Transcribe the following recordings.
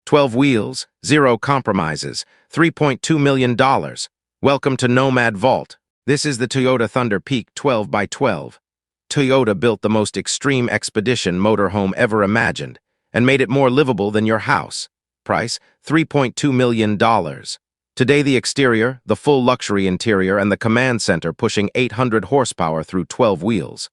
12 wheels, 0 compromises, $3.2 million. Welcome to Nomad Vault. This is the Toyota THUNDERPEAK 12x12. Toyota built the most extreme expedition motorhome ever imagined and made it more livable than your house. Price, $3.2 million. Today the exterior, the full luxury interior, and the command center pushing 800 horsepower through 12 wheels.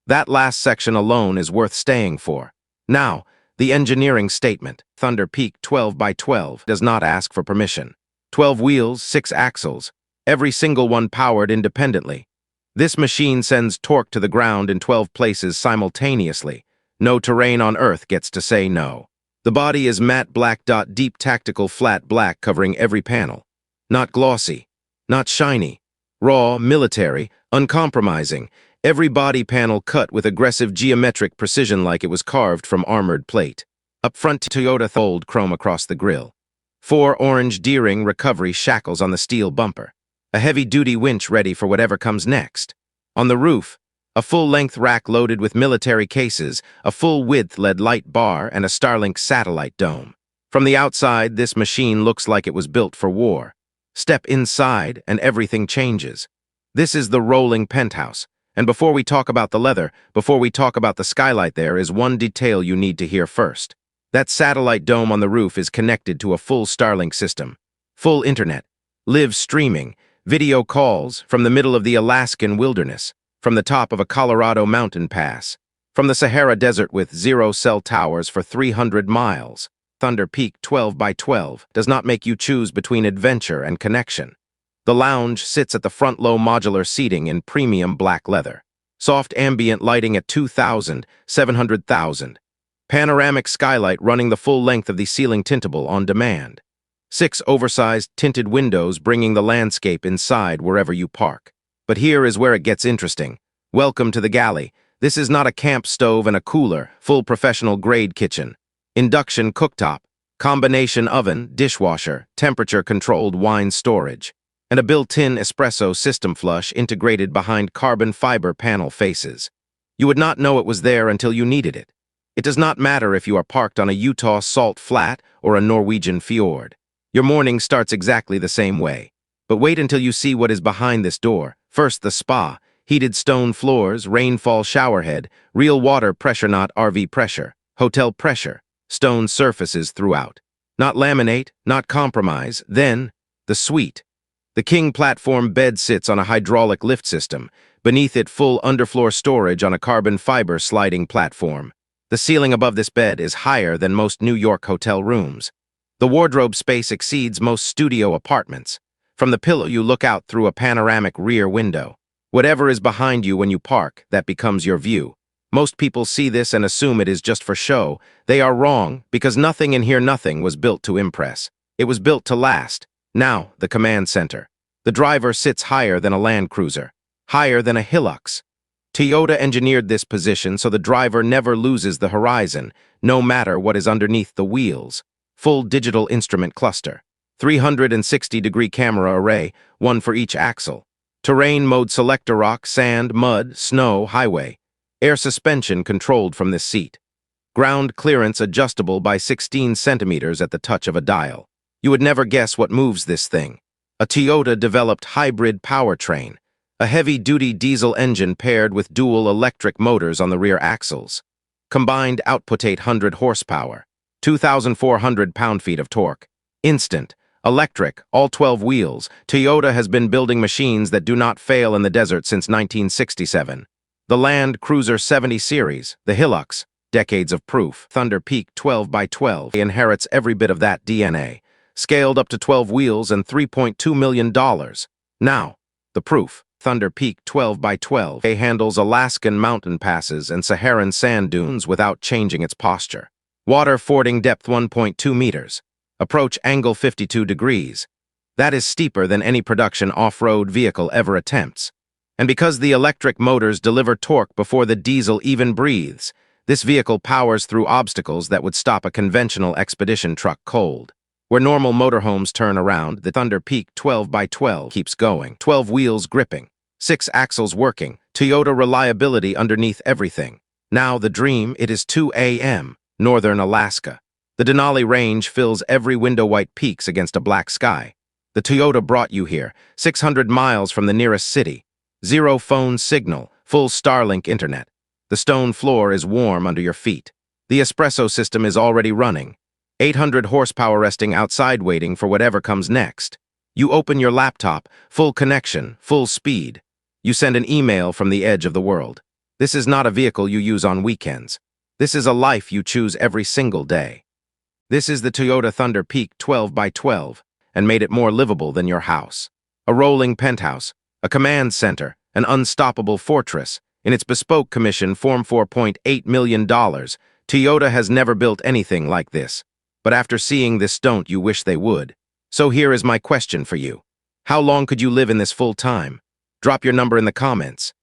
That last section alone is worth staying for. Now, the engineering statement. THUNDERPEAK 12x12 does not ask for permission. 12 wheels, 6 axles, every single one powered independently. This machine sends torque to the ground in 12 places simultaneously. No terrain on Earth gets to say no. The body is matte black. Deep tactical flat black covering every panel. Not glossy, not shiny. Raw, military, uncompromising. Every body panel cut with aggressive geometric precision like it was carved from armored plate. Up front, Toyota gold chrome across the grille. 4 orange D-ring recovery shackles on the steel bumper. A heavy-duty winch ready for whatever comes next. On the roof, a full-length rack loaded with military cases, a full-width LED light bar, and a Starlink satellite dome. From the outside, this machine looks like it was built for war. Step inside, and everything changes. This is the rolling penthouse. And before we talk about the leather, before we talk about the skylight, there is one detail you need to hear first. That satellite dome on the roof is connected to a full Starlink system. Full internet, live streaming, video calls from the middle of the Alaskan wilderness, from the top of a Colorado mountain pass, from the Sahara desert with 0 cell towers for 300 miles. THUNDERPEAK 12x12 does not make you choose between adventure and connection. The lounge sits at the front low modular seating in premium black leather. Soft ambient lighting at 2,000, 700,000. Panoramic skylight running the full length of the ceiling tintable on demand. 6 oversized tinted windows bringing the landscape inside wherever you park. But here is where it gets interesting. Welcome to the galley. This is not a camp stove and a cooler, full professional grade kitchen. Induction cooktop, combination oven, dishwasher, temperature-controlled wine storage, and a built-in espresso system flush integrated behind carbon fiber panel faces. You would not know it was there until you needed it. It does not matter if you are parked on a Utah salt flat or a Norwegian fjord. Your morning starts exactly the same way. But wait until you see what is behind this door. First, the spa, heated stone floors, rainfall showerhead, real water pressure, not RV pressure, hotel pressure, stone surfaces throughout. Not laminate, not compromise. Then, the suite. The king platform bed sits on a hydraulic lift system. Beneath it, full underfloor storage on a carbon fiber sliding platform. The ceiling above this bed is higher than most New York hotel rooms. The wardrobe space exceeds most studio apartments. From the pillow, you look out through a panoramic rear window. Whatever is behind you when you park, that becomes your view. Most people see this and assume it is just for show. They are wrong, because nothing in here, nothing was built to impress. It was built to last. Now, the command center. The driver sits higher than a Land Cruiser, higher than a Hilux. Toyota engineered this position so the driver never loses the horizon, no matter what is underneath the wheels. Full digital instrument cluster. 360-degree camera array, one for each axle. Terrain mode selector: rock, sand, mud, snow, highway. Air suspension controlled from this seat. Ground clearance adjustable by 16 centimeters at the touch of a dial. You would never guess what moves this thing. A Toyota-developed hybrid powertrain, a heavy-duty diesel engine paired with dual electric motors on the rear axles. Combined output 800 horsepower, 2,400 pound-feet of torque. Instant, electric, all 12 wheels. Toyota has been building machines that do not fail in the desert since 1967. The Land Cruiser 70 series, the Hilux, decades of proof. THUNDERPEAK 12x12 inherits every bit of that DNA. Scaled up to 12 wheels and $3.2 million. Now, the proof. THUNDERPEAK 12x12 handles Alaskan mountain passes and Saharan sand dunes without changing its posture. Water fording depth 1.2 meters. Approach angle 52 degrees. That is steeper than any production off-road vehicle ever attempts. And because the electric motors deliver torque before the diesel even breathes, this vehicle powers through obstacles that would stop a conventional expedition truck cold. Where normal motorhomes turn around, the THUNDERPEAK 12x12 keeps going. 12 wheels gripping, 6 axles working, Toyota reliability underneath everything. Now the dream, it is 2 a.m., northern Alaska. The Denali range fills every window-white peaks against a black sky. The Toyota brought you here, 600 miles from the nearest city. Zero phone signal, full Starlink internet. The stone floor is warm under your feet. The espresso system is already running. 800 horsepower resting outside waiting for whatever comes next. You open your laptop, full connection, full speed. You send an email from the edge of the world. This is not a vehicle you use on weekends. This is a life you choose every single day. This is the Toyota THUNDERPEAK 12x12, and made it more livable than your house. A rolling penthouse, a command center, an unstoppable fortress. In its bespoke commission, Form $4.8 million, Toyota has never built anything like this. But after seeing this, don't you wish they would? So here is my question for you. How long could you live in this full time? Drop your number in the comments.